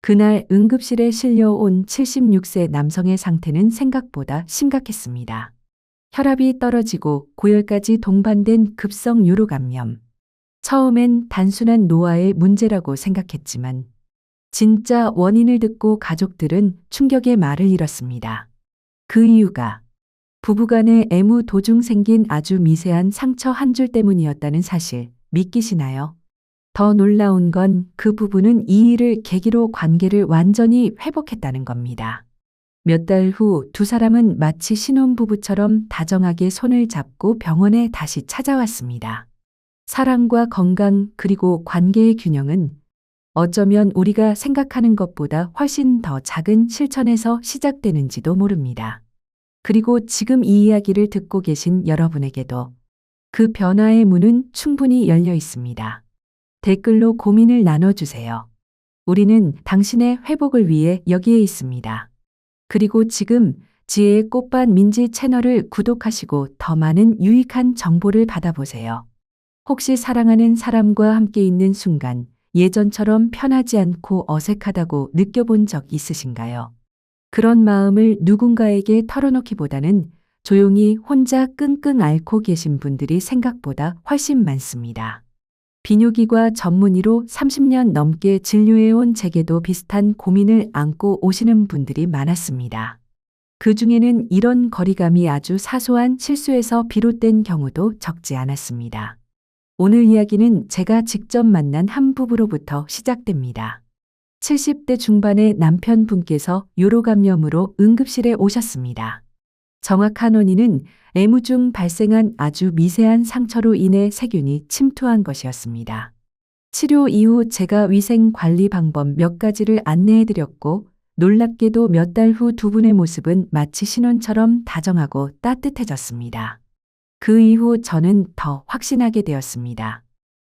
그날 응급실에 실려온 76세 남성의 상태는 생각보다 심각했습니다. 혈압이 떨어지고 고열까지 동반된 급성 요로감염. 처음엔 단순한 노화의 문제라고 생각했지만 진짜 원인을 듣고 가족들은 충격의 말을 잃었습니다. 그 이유가 부부간의 애무 도중 생긴 아주 미세한 상처 한 줄 때문이었다는 사실 믿기시나요? 더 놀라운 건 그 부부는 이 일을 계기로 관계를 완전히 회복했다는 겁니다. 몇 달 후 두 사람은 마치 신혼부부처럼 다정하게 손을 잡고 병원에 다시 찾아왔습니다. 사랑과 건강 그리고 관계의 균형은 어쩌면 우리가 생각하는 것보다 훨씬 더 작은 실천에서 시작되는지도 모릅니다. 그리고 지금 이 이야기를 듣고 계신 여러분에게도 그 변화의 문은 충분히 열려 있습니다. 댓글로 고민을 나눠주세요. 우리는 당신의 회복을 위해 여기에 있습니다. 그리고 지금 지혜의 꽃밭 민지 채널을 구독하시고 더 많은 유익한 정보를 받아보세요. 혹시 사랑하는 사람과 함께 있는 순간 예전처럼 편하지 않고 어색하다고 느껴본 적 있으신가요? 그런 마음을 누군가에게 털어놓기보다는 조용히 혼자 끙끙 앓고 계신 분들이 생각보다 훨씬 많습니다. 비뇨기과 전문의로 30년 넘게 진료해온 제게도 비슷한 고민을 안고 오시는 분들이 많았습니다. 그 중에는 이런 거리감이 아주 사소한 실수에서 비롯된 경우도 적지 않았습니다. 오늘 이야기는 제가 직접 만난 한 부부로부터 시작됩니다. 70대 중반의 남편분께서 요로감염으로 응급실에 오셨습니다. 정확한 원인은 애무 중 발생한 아주 미세한 상처로 인해 세균이 침투한 것이었습니다. 치료 이후 제가 위생 관리 방법 몇 가지를 안내해드렸고 놀랍게도 몇 달 후 두 분의 모습은 마치 신혼처럼 다정하고 따뜻해졌습니다. 그 이후 저는 더 확신하게 되었습니다.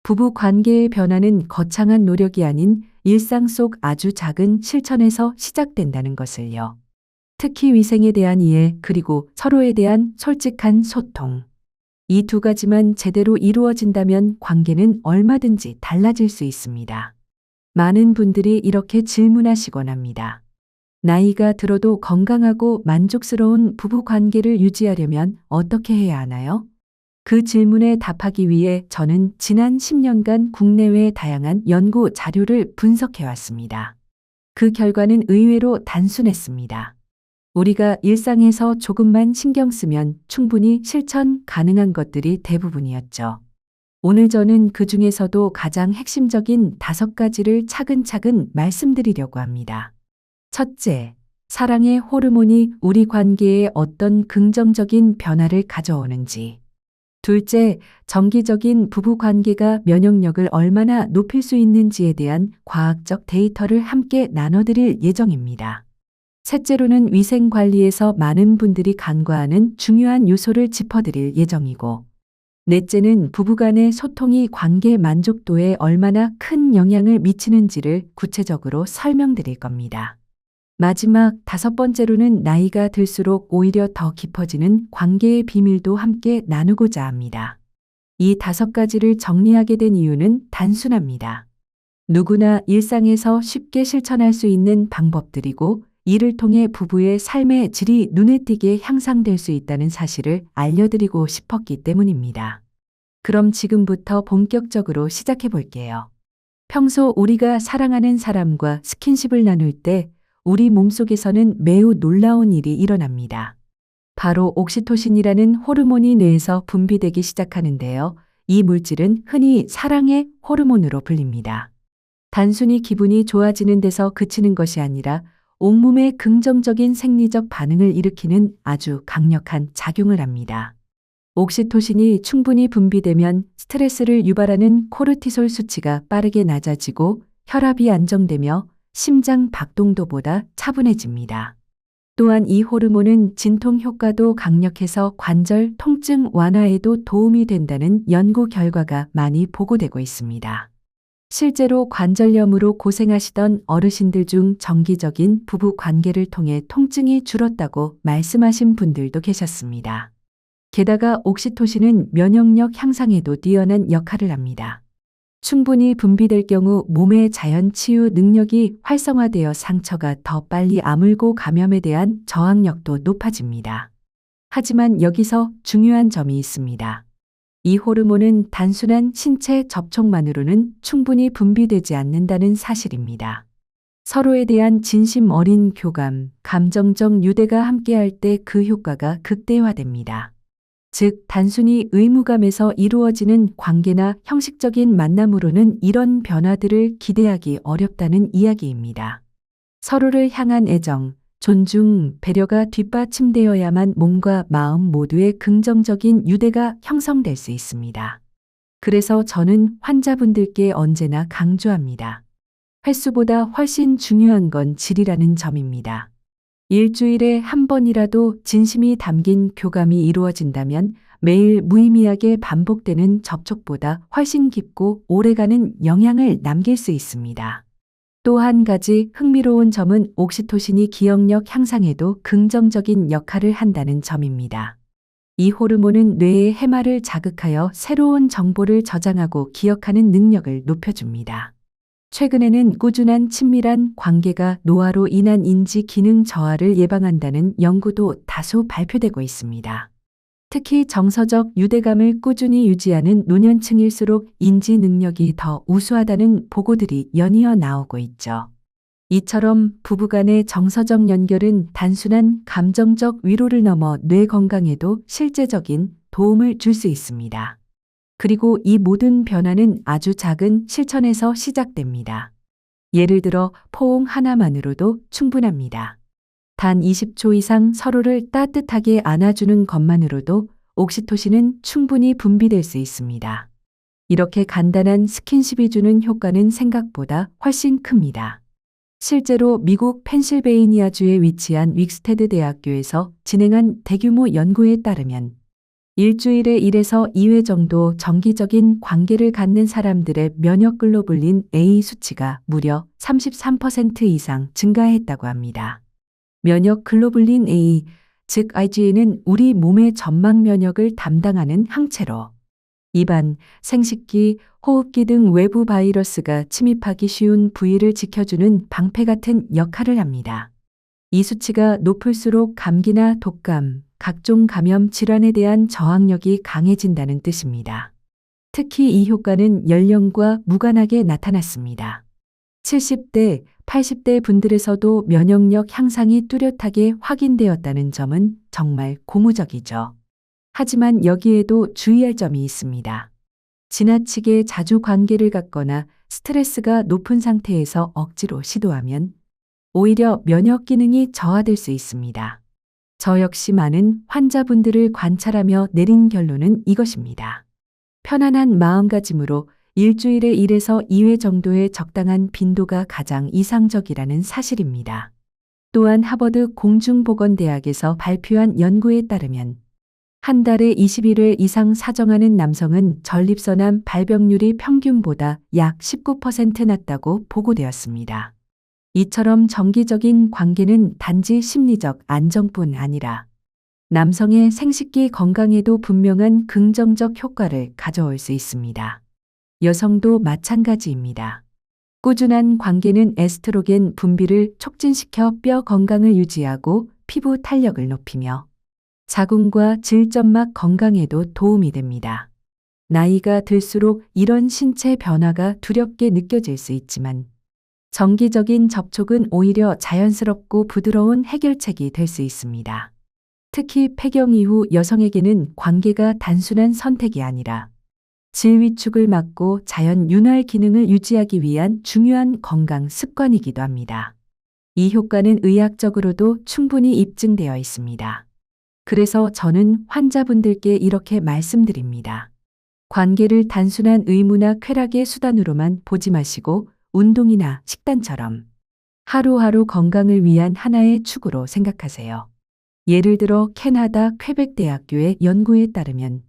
부부 관계의 변화는 거창한 노력이 아닌 일상 속 아주 작은 실천에서 시작된다는 것을요. 특히 위생에 대한 이해 그리고 서로에 대한 솔직한 소통. 이 두 가지만 제대로 이루어진다면 관계는 얼마든지 달라질 수 있습니다. 많은 분들이 이렇게 질문하시곤 합니다. 나이가 들어도 건강하고 만족스러운 부부 관계를 유지하려면 어떻게 해야 하나요? 그 질문에 답하기 위해 저는 지난 10년간 국내외 다양한 연구 자료를 분석해 왔습니다. 그 결과는 의외로 단순했습니다. 우리가 일상에서 조금만 신경 쓰면 충분히 실천 가능한 것들이 대부분이었죠. 오늘 저는 그 중에서도 가장 핵심적인 5가지를 차근차근 말씀드리려고 합니다. 첫째, 사랑의 호르몬이 우리 관계에 어떤 긍정적인 변화를 가져오는지. 둘째, 정기적인 부부 관계가 면역력을 얼마나 높일 수 있는지에 대한 과학적 데이터를 함께 나눠드릴 예정입니다. 셋째로는 위생 관리에서 많은 분들이 간과하는 중요한 요소를 짚어드릴 예정이고, 넷째는 부부간의 소통이 관계 만족도에 얼마나 큰 영향을 미치는지를 구체적으로 설명드릴 겁니다. 마지막 5번째로는 나이가 들수록 오히려 더 깊어지는 관계의 비밀도 함께 나누고자 합니다. 이 5가지를 정리하게 된 이유는 단순합니다. 누구나 일상에서 쉽게 실천할 수 있는 방법들이고 이를 통해 부부의 삶의 질이 눈에 띄게 향상될 수 있다는 사실을 알려드리고 싶었기 때문입니다. 그럼 지금부터 본격적으로 시작해 볼게요. 평소 우리가 사랑하는 사람과 스킨십을 나눌 때 우리 몸속에서는 매우 놀라운 일이 일어납니다. 바로 옥시토신이라는 호르몬이 뇌에서 분비되기 시작하는데요. 이 물질은 흔히 사랑의 호르몬으로 불립니다. 단순히 기분이 좋아지는 데서 그치는 것이 아니라 온몸에 긍정적인 생리적 반응을 일으키는 아주 강력한 작용을 합니다. 옥시토신이 충분히 분비되면 스트레스를 유발하는 코르티솔 수치가 빠르게 낮아지고 혈압이 안정되며 심장 박동도보다 차분해집니다. 또한 이 호르몬은 진통 효과도 강력해서 관절 통증 완화에도 도움이 된다는 연구 결과가 많이 보고되고 있습니다. 실제로 관절염으로 고생하시던 어르신들 중 정기적인 부부 관계를 통해 통증이 줄었다고 말씀하신 분들도 계셨습니다. 게다가 옥시토신은 면역력 향상에도 뛰어난 역할을 합니다. 충분히 분비될 경우 몸의 자연 치유 능력이 활성화되어 상처가 더 빨리 아물고 감염에 대한 저항력도 높아집니다. 하지만 여기서 중요한 점이 있습니다. 이 호르몬은 단순한 신체 접촉만으로는 충분히 분비되지 않는다는 사실입니다. 서로에 대한 진심 어린 교감, 감정적 유대가 함께할 때 그 효과가 극대화됩니다. 즉, 단순히 의무감에서 이루어지는 관계나 형식적인 만남으로는 이런 변화들을 기대하기 어렵다는 이야기입니다. 서로를 향한 애정, 존중, 배려가 뒷받침되어야만 몸과 마음 모두의 긍정적인 유대가 형성될 수 있습니다. 그래서 저는 환자분들께 언제나 강조합니다. 횟수보다 훨씬 중요한 건 질이라는 점입니다. 일주일에 한 번이라도 진심이 담긴 교감이 이루어진다면 매일 무의미하게 반복되는 접촉보다 훨씬 깊고 오래가는 영향을 남길 수 있습니다. 또 한 가지 흥미로운 점은 옥시토신이 기억력 향상에도 긍정적인 역할을 한다는 점입니다. 이 호르몬은 뇌의 해마를 자극하여 새로운 정보를 저장하고 기억하는 능력을 높여줍니다. 최근에는 꾸준한 친밀한 관계가 노화로 인한 인지 기능 저하를 예방한다는 연구도 다수 발표되고 있습니다. 특히 정서적 유대감을 꾸준히 유지하는 노년층일수록 인지 능력이 더 우수하다는 보고들이 연이어 나오고 있죠. 이처럼 부부간의 정서적 연결은 단순한 감정적 위로를 넘어 뇌 건강에도 실제적인 도움을 줄 수 있습니다. 그리고 이 모든 변화는 아주 작은 실천에서 시작됩니다. 예를 들어 포옹 하나만으로도 충분합니다. 단 20초 이상 서로를 따뜻하게 안아주는 것만으로도 옥시토신은 충분히 분비될 수 있습니다. 이렇게 간단한 스킨십이 주는 효과는 생각보다 훨씬 큽니다. 실제로 미국 펜실베이니아주에 위치한 윅스테드 대학교에서 진행한 대규모 연구에 따르면 일주일에 1에서 2회 정도 정기적인 관계를 갖는 사람들의 면역 글로불린 A 수치가 무려 33% 이상 증가했다고 합니다. 면역 글로불린 A, 즉 IgA는 우리 몸의 점막 면역을 담당하는 항체로 입안, 생식기, 호흡기 등 외부 바이러스가 침입하기 쉬운 부위를 지켜주는 방패 같은 역할을 합니다. 이 수치가 높을수록 감기나 독감, 각종 감염 질환에 대한 저항력이 강해진다는 뜻입니다. 특히 이 효과는 연령과 무관하게 나타났습니다. 70대, 80대 분들에서도 면역력 향상이 뚜렷하게 확인되었다는 점은 정말 고무적이죠. 하지만 여기에도 주의할 점이 있습니다. 지나치게 자주 관계를 갖거나 스트레스가 높은 상태에서 억지로 시도하면 오히려 면역 기능이 저하될 수 있습니다. 저 역시 많은 환자분들을 관찰하며 내린 결론은 이것입니다. 편안한 마음가짐으로 일주일에 1에서 2회 정도의 적당한 빈도가 가장 이상적이라는 사실입니다. 또한 하버드 공중보건대학에서 발표한 연구에 따르면 한 달에 21회 이상 사정하는 남성은 전립선암 발병률이 평균보다 약 19% 낮다고 보고되었습니다. 이처럼 정기적인 관계는 단지 심리적 안정뿐 아니라 남성의 생식기 건강에도 분명한 긍정적 효과를 가져올 수 있습니다. 여성도 마찬가지입니다. 꾸준한 관계는 에스트로겐 분비를 촉진시켜 뼈 건강을 유지하고 피부 탄력을 높이며 자궁과 질점막 건강에도 도움이 됩니다. 나이가 들수록 이런 신체 변화가 두렵게 느껴질 수 있지만 정기적인 접촉은 오히려 자연스럽고 부드러운 해결책이 될 수 있습니다. 특히 폐경 이후 여성에게는 관계가 단순한 선택이 아니라 질 위축을 막고 자연 윤활 기능을 유지하기 위한 중요한 건강 습관이기도 합니다. 이 효과는 의학적으로도 충분히 입증되어 있습니다. 그래서 저는 환자분들께 이렇게 말씀드립니다. 관계를 단순한 의무나 쾌락의 수단으로만 보지 마시고 운동이나 식단처럼 하루하루 건강을 위한 하나의 축으로 생각하세요. 예를 들어 캐나다 퀘벡 대학교의 연구에 따르면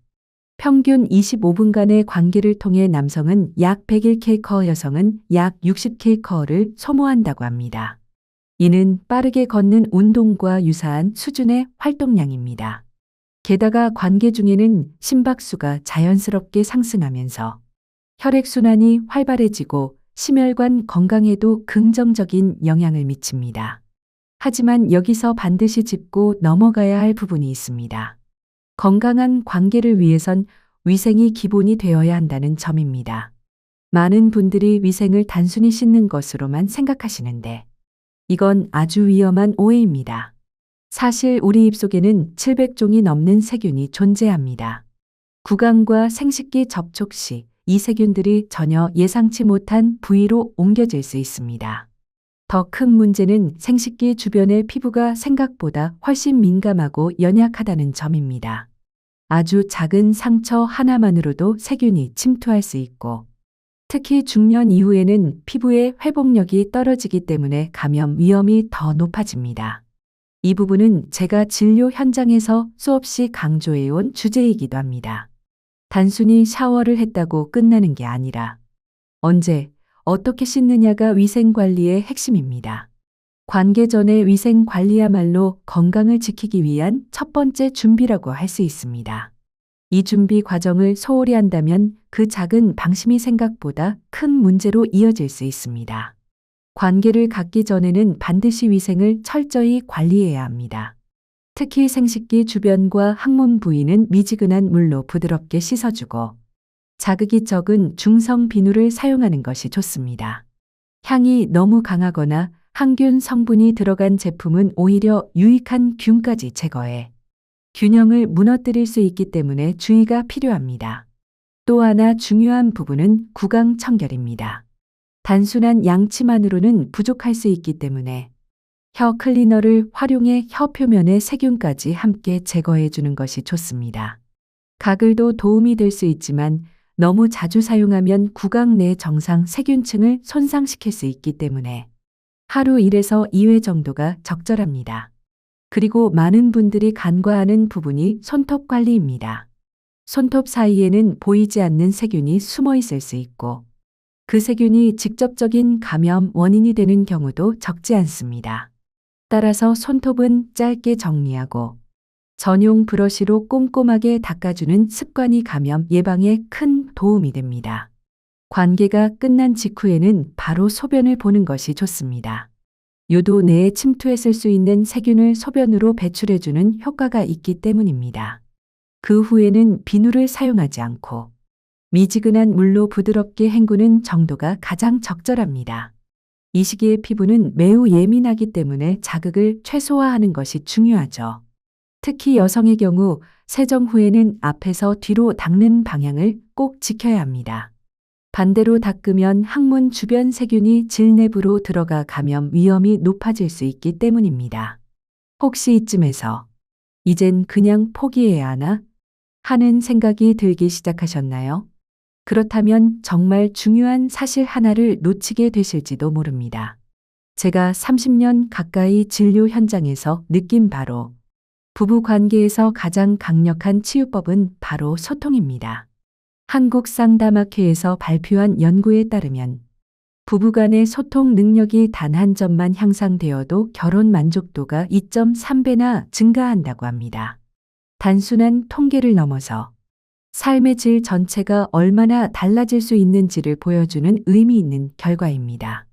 평균 25분간의 관계를 통해 남성은 약 101kcal, 여성은 약 60kcal를 소모한다고 합니다. 이는 빠르게 걷는 운동과 유사한 수준의 활동량입니다. 게다가 관계 중에는 심박수가 자연스럽게 상승하면서 혈액순환이 활발해지고 심혈관 건강에도 긍정적인 영향을 미칩니다. 하지만 여기서 반드시 짚고 넘어가야 할 부분이 있습니다. 건강한 관계를 위해선 위생이 기본이 되어야 한다는 점입니다. 많은 분들이 위생을 단순히 씻는 것으로만 생각하시는데 이건 아주 위험한 오해입니다. 사실 우리 입속에는 700종이 넘는 세균이 존재합니다. 구강과 생식기 접촉 시 이 세균들이 전혀 예상치 못한 부위로 옮겨질 수 있습니다. 더 큰 문제는 생식기 주변의 피부가 생각보다 훨씬 민감하고 연약하다는 점입니다. 아주 작은 상처 하나만으로도 세균이 침투할 수 있고, 특히 중년 이후에는 피부의 회복력이 떨어지기 때문에 감염 위험이 더 높아집니다. 이 부분은 제가 진료 현장에서 수없이 강조해온 주제이기도 합니다. 단순히 샤워를 했다고 끝나는 게 아니라 언제, 어떻게 씻느냐가 위생 관리의 핵심입니다. 관계 전의 위생 관리야말로 건강을 지키기 위한 첫 번째 준비라고 할 수 있습니다. 이 준비 과정을 소홀히 한다면 그 작은 방심이 생각보다 큰 문제로 이어질 수 있습니다. 관계를 갖기 전에는 반드시 위생을 철저히 관리해야 합니다. 특히 생식기 주변과 항문 부위는 미지근한 물로 부드럽게 씻어주고 자극이 적은 중성 비누를 사용하는 것이 좋습니다. 향이 너무 강하거나 항균 성분이 들어간 제품은 오히려 유익한 균까지 제거해 균형을 무너뜨릴 수 있기 때문에 주의가 필요합니다. 또 하나 중요한 부분은 구강 청결입니다. 단순한 양치만으로는 부족할 수 있기 때문에 혀 클리너를 활용해 혀 표면의 세균까지 함께 제거해 주는 것이 좋습니다. 가글도 도움이 될 수 있지만 너무 자주 사용하면 구강 내 정상 세균층을 손상시킬 수 있기 때문에 하루 1에서 2회 정도가 적절합니다. 그리고 많은 분들이 간과하는 부분이 손톱 관리입니다. 손톱 사이에는 보이지 않는 세균이 숨어 있을 수 있고 그 세균이 직접적인 감염 원인이 되는 경우도 적지 않습니다. 따라서 손톱은 짧게 정리하고 전용 브러쉬로 꼼꼼하게 닦아주는 습관이 감염 예방에 큰 도움이 됩니다. 관계가 끝난 직후에는 바로 소변을 보는 것이 좋습니다. 요도 내에 침투했을 수 있는 세균을 소변으로 배출해주는 효과가 있기 때문입니다. 그 후에는 비누를 사용하지 않고 미지근한 물로 부드럽게 헹구는 정도가 가장 적절합니다. 이 시기의 피부는 매우 예민하기 때문에 자극을 최소화하는 것이 중요하죠. 특히 여성의 경우 세정 후에는 앞에서 뒤로 닦는 방향을 꼭 지켜야 합니다. 반대로 닦으면 항문 주변 세균이 질 내부로 들어가 감염 위험이 높아질 수 있기 때문입니다. 혹시 이쯤에서 이젠 그냥 포기해야 하나? 하는 생각이 들기 시작하셨나요? 그렇다면 정말 중요한 사실 하나를 놓치게 되실지도 모릅니다. 제가 30년 가까이 진료 현장에서 느낀 바로 부부 관계에서 가장 강력한 치유법은 바로 소통입니다. 한국 상담학회에서 발표한 연구에 따르면 부부간의 소통 능력이 단 한 점만 향상되어도 결혼 만족도가 2.3배나 증가한다고 합니다. 단순한 통계를 넘어서 삶의 질 전체가 얼마나 달라질 수 있는지를 보여주는 의미 있는 결과입니다.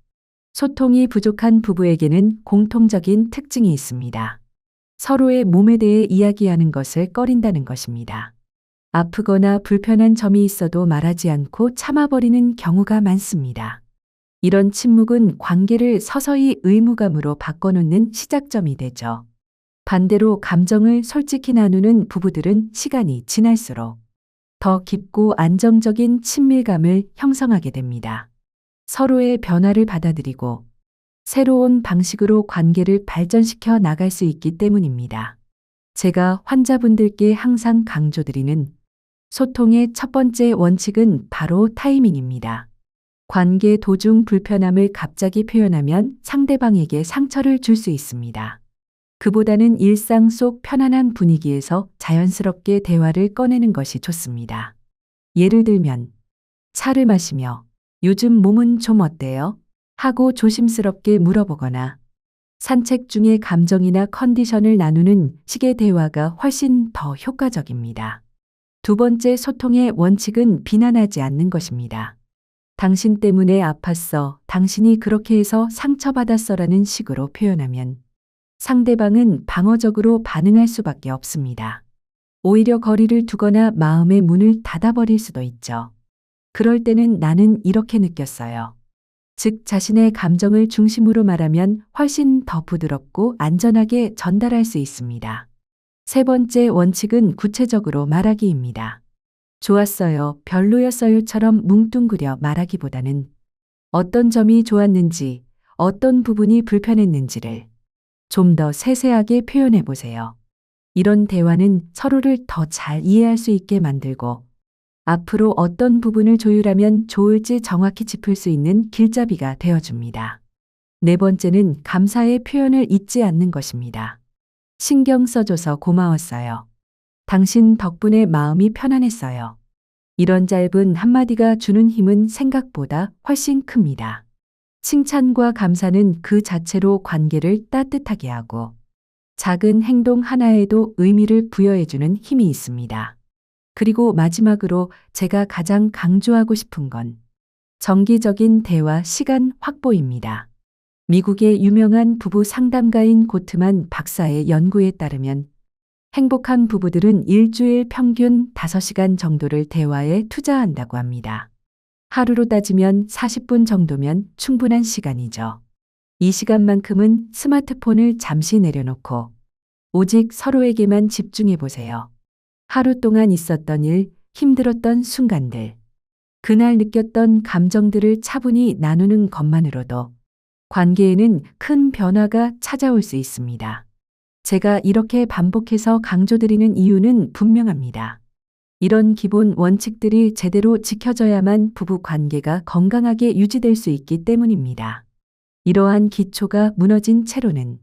소통이 부족한 부부에게는 공통적인 특징이 있습니다. 서로의 몸에 대해 이야기하는 것을 꺼린다는 것입니다. 아프거나 불편한 점이 있어도 말하지 않고 참아버리는 경우가 많습니다. 이런 침묵은 관계를 서서히 의무감으로 바꿔놓는 시작점이 되죠. 반대로 감정을 솔직히 나누는 부부들은 시간이 지날수록 더 깊고 안정적인 친밀감을 형성하게 됩니다. 서로의 변화를 받아들이고 새로운 방식으로 관계를 발전시켜 나갈 수 있기 때문입니다. 제가 환자분들께 항상 강조드리는 소통의 첫 번째 원칙은 바로 타이밍입니다. 관계 도중 불편함을 갑자기 표현하면 상대방에게 상처를 줄 수 있습니다. 그보다는 일상 속 편안한 분위기에서 자연스럽게 대화를 꺼내는 것이 좋습니다. 예를 들면, 차를 마시며 요즘 몸은 좀 어때요? 하고 조심스럽게 물어보거나 산책 중에 감정이나 컨디션을 나누는 식의 대화가 훨씬 더 효과적입니다. 두 번째 소통의 원칙은 비난하지 않는 것입니다. 당신 때문에 아팠어. 당신이 그렇게 해서 상처받았어라는 식으로 표현하면 상대방은 방어적으로 반응할 수밖에 없습니다. 오히려 거리를 두거나 마음의 문을 닫아버릴 수도 있죠. 그럴 때는 나는 이렇게 느꼈어요. 즉 자신의 감정을 중심으로 말하면 훨씬 더 부드럽고 안전하게 전달할 수 있습니다. 세 번째 원칙은 구체적으로 말하기입니다. 좋았어요, 별로였어요처럼 뭉뚱그려 말하기보다는 어떤 점이 좋았는지, 어떤 부분이 불편했는지를 좀 더 세세하게 표현해 보세요. 이런 대화는 서로를 더 잘 이해할 수 있게 만들고 앞으로 어떤 부분을 조율하면 좋을지 정확히 짚을 수 있는 길잡이가 되어줍니다. 네 번째는 감사의 표현을 잊지 않는 것입니다. 신경 써줘서 고마웠어요. 당신 덕분에 마음이 편안했어요. 이런 짧은 한마디가 주는 힘은 생각보다 훨씬 큽니다. 칭찬과 감사는 그 자체로 관계를 따뜻하게 하고 작은 행동 하나에도 의미를 부여해주는 힘이 있습니다. 그리고 마지막으로 제가 가장 강조하고 싶은 건 정기적인 대화 시간 확보입니다. 미국의 유명한 부부 상담가인 고트만 박사의 연구에 따르면 행복한 부부들은 일주일 평균 5시간 정도를 대화에 투자한다고 합니다. 하루로 따지면 40분 정도면 충분한 시간이죠. 이 시간만큼은 스마트폰을 잠시 내려놓고 오직 서로에게만 집중해 보세요. 하루 동안 있었던 일, 힘들었던 순간들, 그날 느꼈던 감정들을 차분히 나누는 것만으로도 관계에는 큰 변화가 찾아올 수 있습니다. 제가 이렇게 반복해서 강조드리는 이유는 분명합니다. 이런 기본 원칙들이 제대로 지켜져야만 부부 관계가 건강하게 유지될 수 있기 때문입니다. 이러한 기초가 무너진 채로는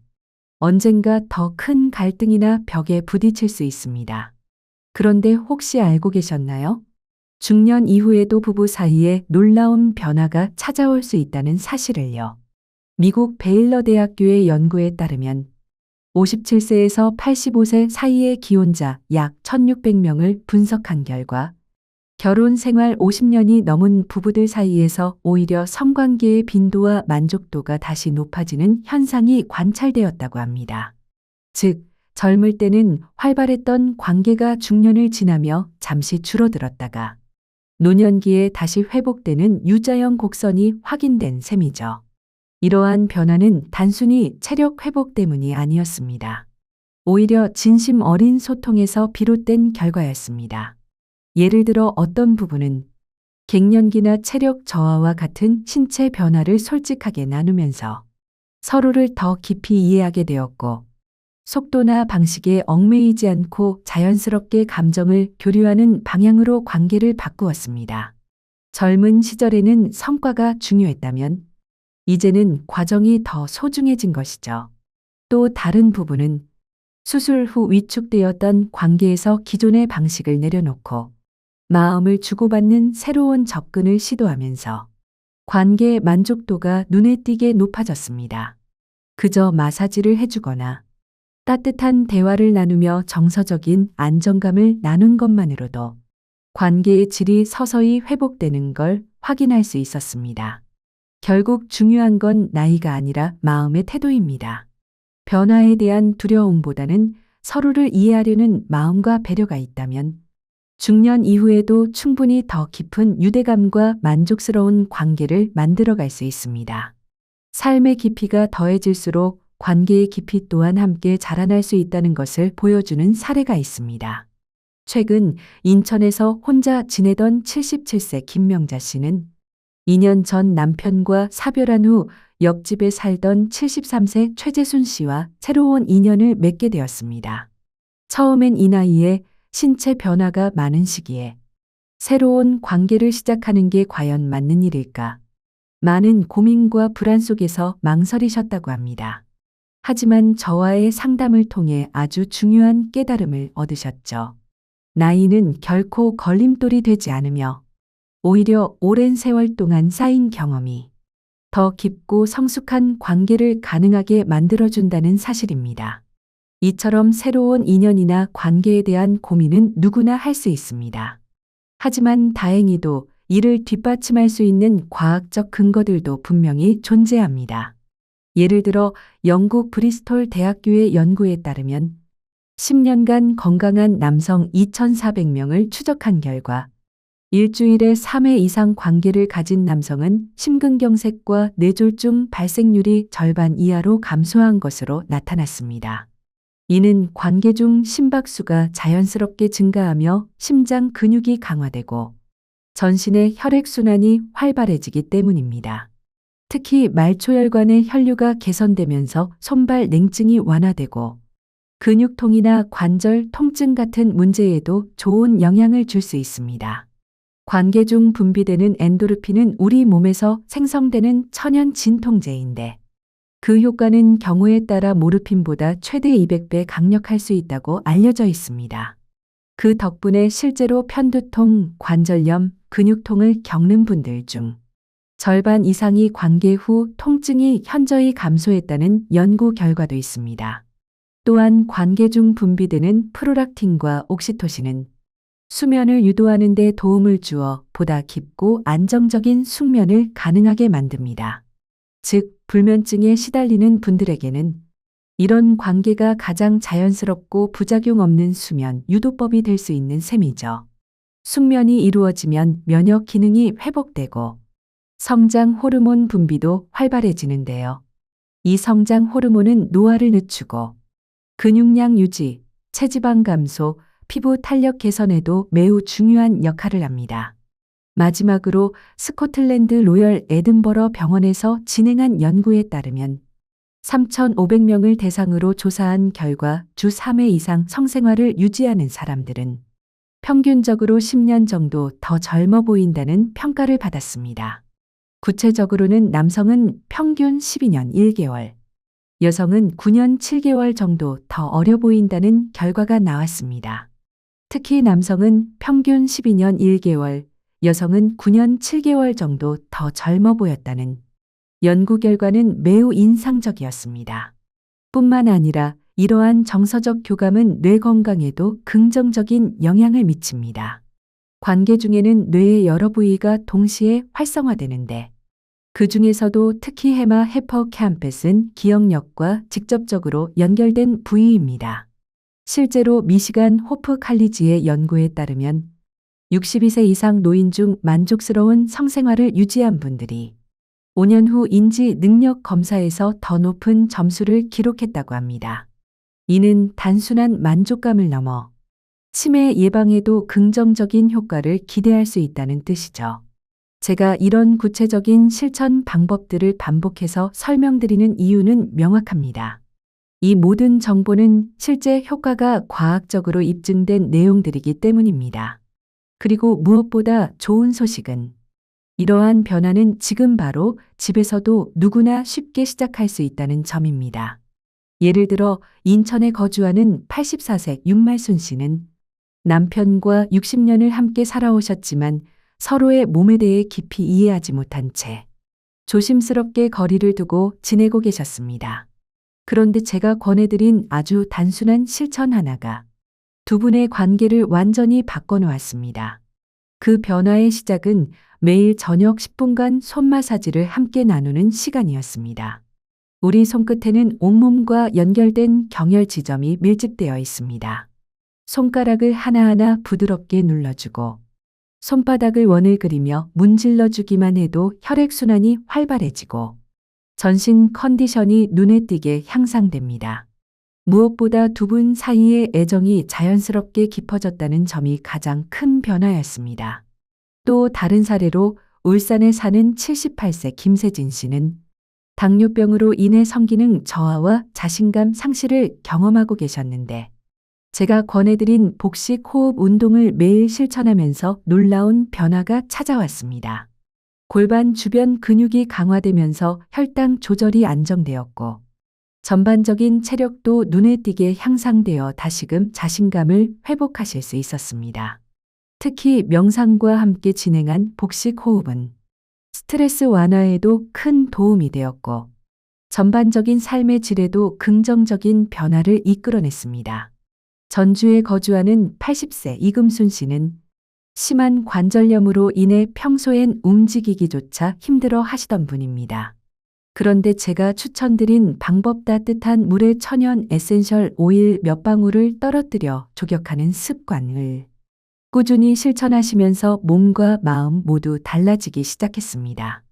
언젠가 더 큰 갈등이나 벽에 부딪힐 수 있습니다. 그런데 혹시 알고 계셨나요? 중년 이후에도 부부 사이에 놀라운 변화가 찾아올 수 있다는 사실을요. 미국 베일러 대학교의 연구에 따르면 57세에서 85세 사이의 기혼자 약 1,600명을 분석한 결과 결혼 생활 50년이 넘은 부부들 사이에서 오히려 성관계의 빈도와 만족도가 다시 높아지는 현상이 관찰되었다고 합니다. 즉, 젊을 때는 활발했던 관계가 중년을 지나며 잠시 줄어들었다가 노년기에 다시 회복되는 유자형 곡선이 확인된 셈이죠. 이러한 변화는 단순히 체력 회복 때문이 아니었습니다. 오히려 진심 어린 소통에서 비롯된 결과였습니다. 예를 들어 어떤 부부는 갱년기나 체력 저하와 같은 신체 변화를 솔직하게 나누면서 서로를 더 깊이 이해하게 되었고, 속도나 방식에 얽매이지 않고 자연스럽게 감정을 교류하는 방향으로 관계를 바꾸었습니다. 젊은 시절에는 성과가 중요했다면 이제는 과정이 더 소중해진 것이죠. 또 다른 부분은 수술 후 위축되었던 관계에서 기존의 방식을 내려놓고 마음을 주고받는 새로운 접근을 시도하면서 관계의 만족도가 눈에 띄게 높아졌습니다. 그저 마사지를 해주거나 따뜻한 대화를 나누며 정서적인 안정감을 나눈 것만으로도 관계의 질이 서서히 회복되는 걸 확인할 수 있었습니다. 결국 중요한 건 나이가 아니라 마음의 태도입니다. 변화에 대한 두려움보다는 서로를 이해하려는 마음과 배려가 있다면 중년 이후에도 충분히 더 깊은 유대감과 만족스러운 관계를 만들어갈 수 있습니다. 삶의 깊이가 더해질수록 관계의 깊이 또한 함께 자라날 수 있다는 것을 보여주는 사례가 있습니다. 최근 인천에서 혼자 지내던 77세 김명자 씨는 2년 전 남편과 사별한 후 옆집에 살던 73세 최재순 씨와 새로운 인연을 맺게 되었습니다. 처음엔 이 나이에 신체 변화가 많은 시기에 새로운 관계를 시작하는 게 과연 맞는 일일까? 많은 고민과 불안 속에서 망설이셨다고 합니다. 하지만 저와의 상담을 통해 아주 중요한 깨달음을 얻으셨죠. 나이는 결코 걸림돌이 되지 않으며 오히려 오랜 세월 동안 쌓인 경험이 더 깊고 성숙한 관계를 가능하게 만들어준다는 사실입니다. 이처럼 새로운 인연이나 관계에 대한 고민은 누구나 할 수 있습니다. 하지만 다행히도 이를 뒷받침할 수 있는 과학적 근거들도 분명히 존재합니다. 예를 들어 영국 브리스톨 대학교의 연구에 따르면 10년간 건강한 남성 2,400명을 추적한 결과 일주일에 3회 이상 관계를 가진 남성은 심근경색과 뇌졸중 발생률이 절반 이하로 감소한 것으로 나타났습니다. 이는 관계 중 심박수가 자연스럽게 증가하며 심장 근육이 강화되고 전신의 혈액순환이 활발해지기 때문입니다. 특히 말초혈관의 혈류가 개선되면서 손발 냉증이 완화되고 근육통이나 관절 통증 같은 문제에도 좋은 영향을 줄 수 있습니다. 관계 중 분비되는 엔도르핀은 우리 몸에서 생성되는 천연 진통제인데 그 효과는 경우에 따라 모르핀보다 최대 200배 강력할 수 있다고 알려져 있습니다. 그 덕분에 실제로 편두통, 관절염, 근육통을 겪는 분들 중 절반 이상이 관계 후 통증이 현저히 감소했다는 연구 결과도 있습니다. 또한 관계 중 분비되는 프로락틴과 옥시토신은 수면을 유도하는 데 도움을 주어 보다 깊고 안정적인 숙면을 가능하게 만듭니다. 즉, 불면증에 시달리는 분들에게는 이런 관계가 가장 자연스럽고 부작용 없는 수면 유도법이 될 수 있는 셈이죠. 숙면이 이루어지면 면역 기능이 회복되고 성장 호르몬 분비도 활발해지는데요. 이 성장 호르몬은 노화를 늦추고 근육량 유지, 체지방 감소, 피부 탄력 개선에도 매우 중요한 역할을 합니다. 마지막으로 스코틀랜드 로열 에든버러 병원에서 진행한 연구에 따르면 3,500명을 대상으로 조사한 결과 주 3회 이상 성생활을 유지하는 사람들은 평균적으로 10년 정도 더 젊어 보인다는 평가를 받았습니다. 구체적으로는 남성은 평균 12년 1개월, 여성은 9년 7개월 정도 더 어려 보인다는 결과가 나왔습니다. 특히 남성은 평균 12년 1개월, 여성은 9년 7개월 정도 더 젊어 보였다는 연구 결과는 매우 인상적이었습니다. 뿐만 아니라 이러한 정서적 교감은 뇌 건강에도 긍정적인 영향을 미칩니다. 관계 중에는 뇌의 여러 부위가 동시에 활성화되는데 그 중에서도 특히 헤마 히포캠퍼스는 기억력과 직접적으로 연결된 부위입니다. 실제로 미시간 호프 칼리지의 연구에 따르면 62세 이상 노인 중 만족스러운 성생활을 유지한 분들이 5년 후 인지 능력 검사에서 더 높은 점수를 기록했다고 합니다. 이는 단순한 만족감을 넘어 치매 예방에도 긍정적인 효과를 기대할 수 있다는 뜻이죠. 제가 이런 구체적인 실천 방법들을 반복해서 설명드리는 이유는 명확합니다. 이 모든 정보는 실제 효과가 과학적으로 입증된 내용들이기 때문입니다. 그리고 무엇보다 좋은 소식은 이러한 변화는 지금 바로 집에서도 누구나 쉽게 시작할 수 있다는 점입니다. 예를 들어 인천에 거주하는 84세 윤말순 씨는 남편과 60년을 함께 살아오셨지만 서로의 몸에 대해 깊이 이해하지 못한 채 조심스럽게 거리를 두고 지내고 계셨습니다. 그런데 제가 권해드린 아주 단순한 실천 하나가 두 분의 관계를 완전히 바꿔놓았습니다. 그 변화의 시작은 매일 저녁 10분간 손 마사지를 함께 나누는 시간이었습니다. 우리 손끝에는 온몸과 연결된 경혈 지점이 밀집되어 있습니다. 손가락을 하나하나 부드럽게 눌러주고 손바닥을 원을 그리며 문질러 주기만 해도 혈액순환이 활발해지고 전신 컨디션이 눈에 띄게 향상됩니다. 무엇보다 두 분 사이의 애정이 자연스럽게 깊어졌다는 점이 가장 큰 변화였습니다. 또 다른 사례로 울산에 사는 78세 김세진 씨는 당뇨병으로 인해 성기능 저하와 자신감 상실을 경험하고 계셨는데 제가 권해드린 복식 호흡 운동을 매일 실천하면서 놀라운 변화가 찾아왔습니다. 골반 주변 근육이 강화되면서 혈당 조절이 안정되었고 전반적인 체력도 눈에 띄게 향상되어 다시금 자신감을 회복하실 수 있었습니다. 특히 명상과 함께 진행한 복식 호흡은 스트레스 완화에도 큰 도움이 되었고 전반적인 삶의 질에도 긍정적인 변화를 이끌어냈습니다. 전주에 거주하는 80세 이금순 씨는 심한 관절염으로 인해 평소엔 움직이기조차 힘들어 하시던 분입니다. 그런데 제가 추천드린 방법 따뜻한 물에 천연 에센셜 오일 몇 방울을 떨어뜨려 조격하는 습관을 꾸준히 실천하시면서 몸과 마음 모두 달라지기 시작했습니다.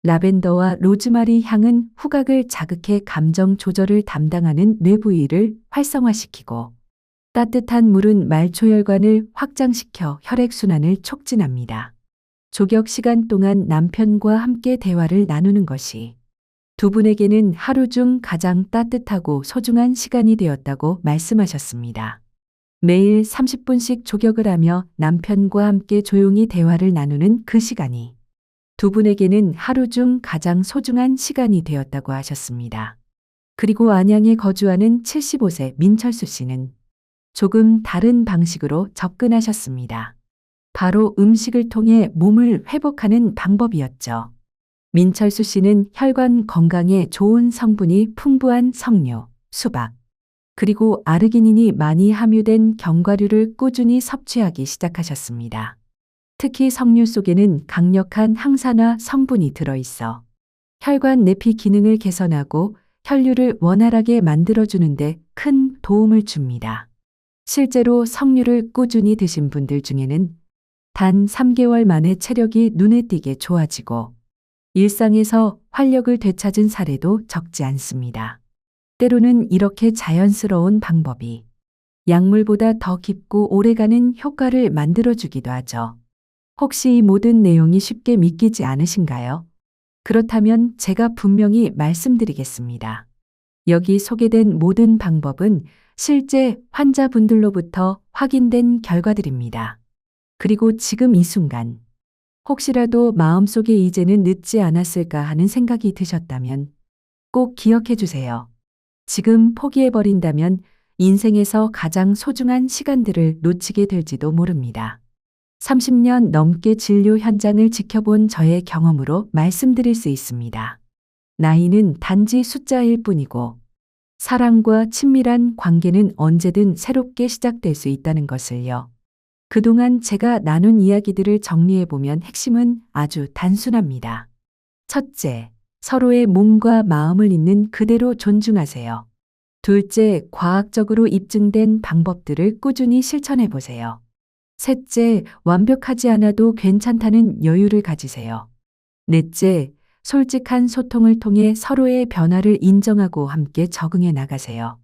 라벤더와 로즈마리 향은 후각을 자극해 감정 조절을 담당하는 뇌 부위를 활성화시키고 따뜻한 물은 말초혈관을 확장시켜 혈액순환을 촉진합니다. 조격 시간 동안 남편과 함께 대화를 나누는 것이 두 분에게는 하루 중 가장 따뜻하고 소중한 시간이 되었다고 말씀하셨습니다. 매일 30분씩 조격을 하며 남편과 함께 조용히 대화를 나누는 그 시간이 두 분에게는 하루 중 가장 소중한 시간이 되었다고 하셨습니다. 그리고 안양에 거주하는 75세 민철수 씨는 조금 다른 방식으로 접근하셨습니다. 바로 음식을 통해 몸을 회복하는 방법이었죠. 민철수 씨는 혈관 건강에 좋은 성분이 풍부한 석류, 수박, 그리고 아르기닌이 많이 함유된 견과류를 꾸준히 섭취하기 시작하셨습니다. 특히 석류 속에는 강력한 항산화 성분이 들어있어 혈관 내피 기능을 개선하고 혈류를 원활하게 만들어주는데 큰 도움을 줍니다. 실제로 석류를 꾸준히 드신 분들 중에는 단 3개월 만에 체력이 눈에 띄게 좋아지고 일상에서 활력을 되찾은 사례도 적지 않습니다. 때로는 이렇게 자연스러운 방법이 약물보다 더 깊고 오래가는 효과를 만들어주기도 하죠. 혹시 이 모든 내용이 쉽게 믿기지 않으신가요? 그렇다면 제가 분명히 말씀드리겠습니다. 여기 소개된 모든 방법은 실제 환자분들로부터 확인된 결과들입니다. 그리고 지금 이 순간 혹시라도 마음속에 이제는 늦지 않았을까 하는 생각이 드셨다면 꼭 기억해 주세요. 지금 포기해버린다면 인생에서 가장 소중한 시간들을 놓치게 될지도 모릅니다. 30년 넘게 진료 현장을 지켜본 저의 경험으로 말씀드릴 수 있습니다. 나이는 단지 숫자일 뿐이고 사랑과 친밀한 관계는 언제든 새롭게 시작될 수 있다는 것을요. 그동안 제가 나눈 이야기들을 정리해보면 핵심은 아주 단순합니다. 첫째, 서로의 몸과 마음을 있는 그대로 존중하세요. 둘째, 과학적으로 입증된 방법들을 꾸준히 실천해보세요. 셋째, 완벽하지 않아도 괜찮다는 여유를 가지세요. 넷째, 솔직한 소통을 통해 서로의 변화를 인정하고 함께 적응해 나가세요.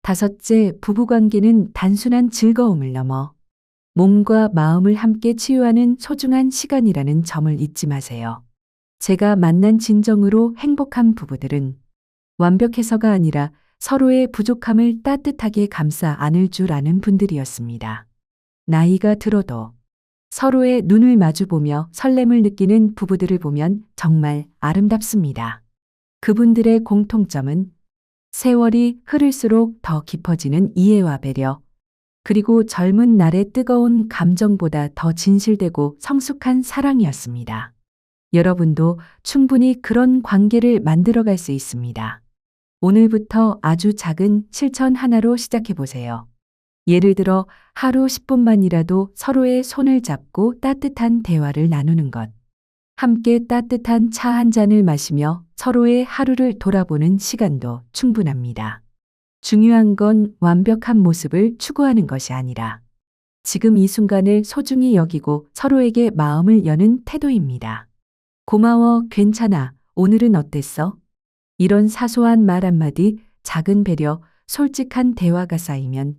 다섯째, 부부관계는 단순한 즐거움을 넘어 몸과 마음을 함께 치유하는 소중한 시간이라는 점을 잊지 마세요. 제가 만난 진정으로 행복한 부부들은 완벽해서가 아니라 서로의 부족함을 따뜻하게 감싸 안을 줄 아는 분들이었습니다. 나이가 들어도 서로의 눈을 마주보며 설렘을 느끼는 부부들을 보면 정말 아름답습니다. 그분들의 공통점은 세월이 흐를수록 더 깊어지는 이해와 배려, 그리고 젊은 날의 뜨거운 감정보다 더 진실되고 성숙한 사랑이었습니다. 여러분도 충분히 그런 관계를 만들어갈 수 있습니다. 오늘부터 아주 작은 실천 하나로 시작해 보세요. 예를 들어 하루 10분만이라도 서로의 손을 잡고 따뜻한 대화를 나누는 것. 함께 따뜻한 차 한 잔을 마시며 서로의 하루를 돌아보는 시간도 충분합니다. 중요한 건 완벽한 모습을 추구하는 것이 아니라 지금 이 순간을 소중히 여기고 서로에게 마음을 여는 태도입니다. 고마워, 괜찮아, 오늘은 어땠어? 이런 사소한 말 한마디, 작은 배려, 솔직한 대화가 쌓이면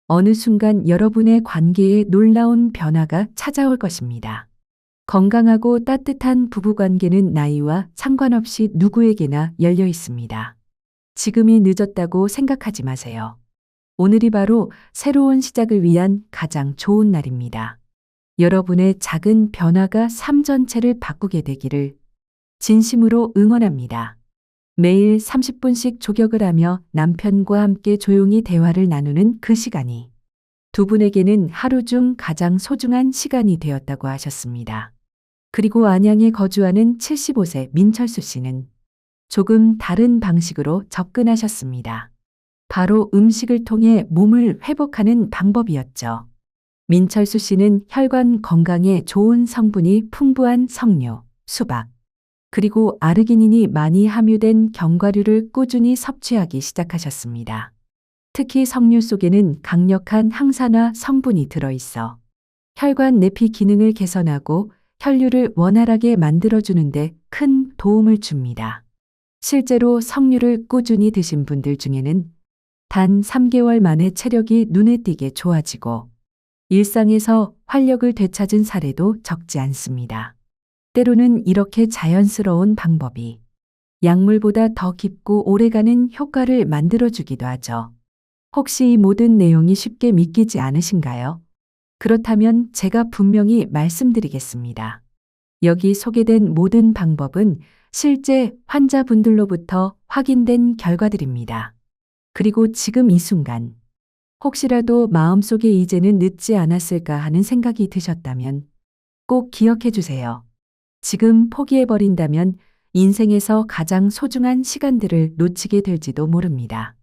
어느 순간 여러분의 관계에 놀라운 변화가 찾아올 것입니다. 건강하고 따뜻한 부부관계는 나이와 상관없이 누구에게나 열려 있습니다. 지금이 늦었다고 생각하지 마세요. 오늘이 바로 새로운 시작을 위한 가장 좋은 날입니다. 여러분의 작은 변화가 삶 전체를 바꾸게 되기를 진심으로 응원합니다. 매일 30분씩 조격을 하며 남편과 함께 조용히 대화를 나누는 그 시간이 두 분에게는 하루 중 가장 소중한 시간이 되었다고 하셨습니다. 그리고 안양에 거주하는 75세 민철수 씨는 조금 다른 방식으로 접근하셨습니다. 바로 음식을 통해 몸을 회복하는 방법이었죠. 민철수 씨는 혈관 건강에 좋은 성분이 풍부한 석류, 수박, 그리고 아르기닌이 많이 함유된 견과류를 꾸준히 섭취하기 시작하셨습니다. 특히 석류 속에는 강력한 항산화 성분이 들어있어 혈관 내피 기능을 개선하고 혈류를 원활하게 만들어주는데 큰 도움을 줍니다. 실제로 석류를 꾸준히 드신 분들 중에는 단 3개월 만에 체력이 눈에 띄게 좋아지고 일상에서 활력을 되찾은 사례도 적지 않습니다. 때로는 이렇게 자연스러운 방법이 약물보다 더 깊고 오래가는 효과를 만들어주기도 하죠. 혹시 이 모든 내용이 쉽게 믿기지 않으신가요? 그렇다면 제가 분명히 말씀드리겠습니다. 여기 소개된 모든 방법은 실제 환자분들로부터 확인된 결과들입니다. 그리고 지금 이 순간, 혹시라도 마음속에 이제는 늦지 않았을까 하는 생각이 드셨다면 꼭 기억해 주세요. 지금 포기해버린다면 인생에서 가장 소중한 시간들을 놓치게 될지도 모릅니다.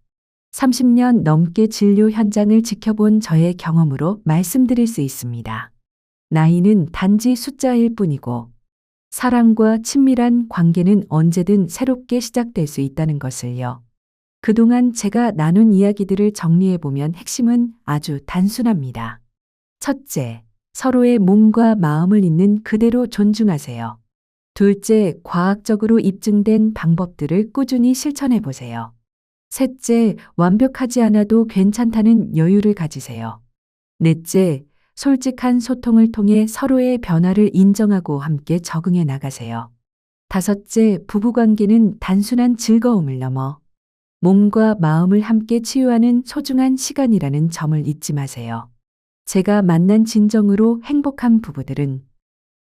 30년 넘게 진료 현장을 지켜본 저의 경험으로 말씀드릴 수 있습니다. 나이는 단지 숫자일 뿐이고 사랑과 친밀한 관계는 언제든 새롭게 시작될 수 있다는 것을요. 그동안 제가 나눈 이야기들을 정리해보면 핵심은 아주 단순합니다. 첫째, 서로의 몸과 마음을 있는 그대로 존중하세요. 둘째, 과학적으로 입증된 방법들을 꾸준히 실천해보세요. 셋째, 완벽하지 않아도 괜찮다는 여유를 가지세요. 넷째, 솔직한 소통을 통해 서로의 변화를 인정하고 함께 적응해 나가세요. 다섯째, 부부관계는 단순한 즐거움을 넘어 몸과 마음을 함께 치유하는 소중한 시간이라는 점을 잊지 마세요. 제가 만난 진정으로 행복한 부부들은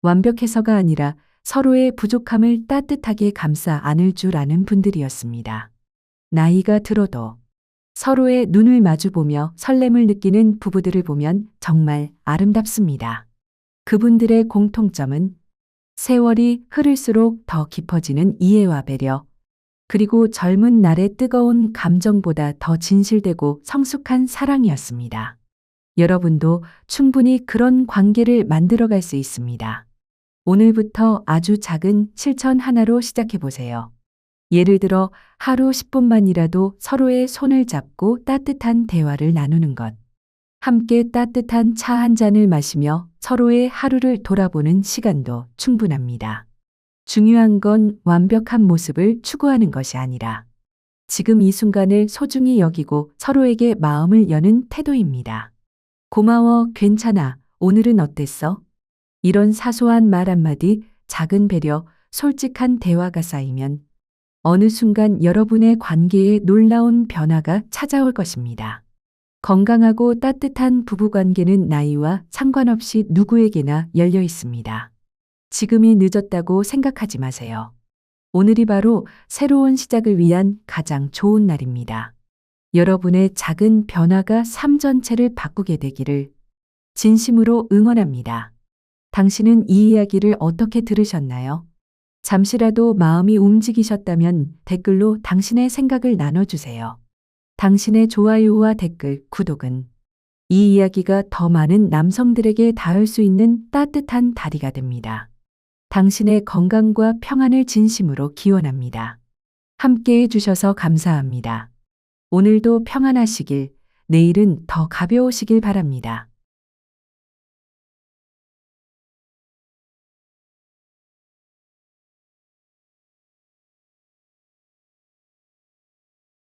완벽해서가 아니라 서로의 부족함을 따뜻하게 감싸 안을 줄 아는 분들이었습니다. 나이가 들어도 서로의 눈을 마주보며 설렘을 느끼는 부부들을 보면 정말 아름답습니다. 그분들의 공통점은 세월이 흐를수록 더 깊어지는 이해와 배려, 그리고 젊은 날의 뜨거운 감정보다 더 진실되고 성숙한 사랑이었습니다. 여러분도 충분히 그런 관계를 만들어갈 수 있습니다. 오늘부터 아주 작은 실천 하나로 시작해 보세요. 예를 들어 하루 10분만이라도 서로의 손을 잡고 따뜻한 대화를 나누는 것. 함께 따뜻한 차 한 잔을 마시며 서로의 하루를 돌아보는 시간도 충분합니다. 중요한 건 완벽한 모습을 추구하는 것이 아니라 지금 이 순간을 소중히 여기고 서로에게 마음을 여는 태도입니다. 고마워, 괜찮아, 오늘은 어땠어? 이런 사소한 말 한마디, 작은 배려, 솔직한 대화가 쌓이면 어느 순간 여러분의 관계에 놀라운 변화가 찾아올 것입니다. 건강하고 따뜻한 부부관계는 나이와 상관없이 누구에게나 열려 있습니다. 지금이 늦었다고 생각하지 마세요. 오늘이 바로 새로운 시작을 위한 가장 좋은 날입니다. 여러분의 작은 변화가 삶 전체를 바꾸게 되기를 진심으로 응원합니다. 당신은 이 이야기를 어떻게 들으셨나요? 잠시라도 마음이 움직이셨다면 댓글로 당신의 생각을 나눠주세요. 당신의 좋아요와 댓글, 구독은 이 이야기가 더 많은 남성들에게 닿을 수 있는 따뜻한 다리가 됩니다. 당신의 건강과 평안을 진심으로 기원합니다. 함께 해주셔서 감사합니다. 오늘도 평안하시길, 내일은 더 가벼우시길 바랍니다.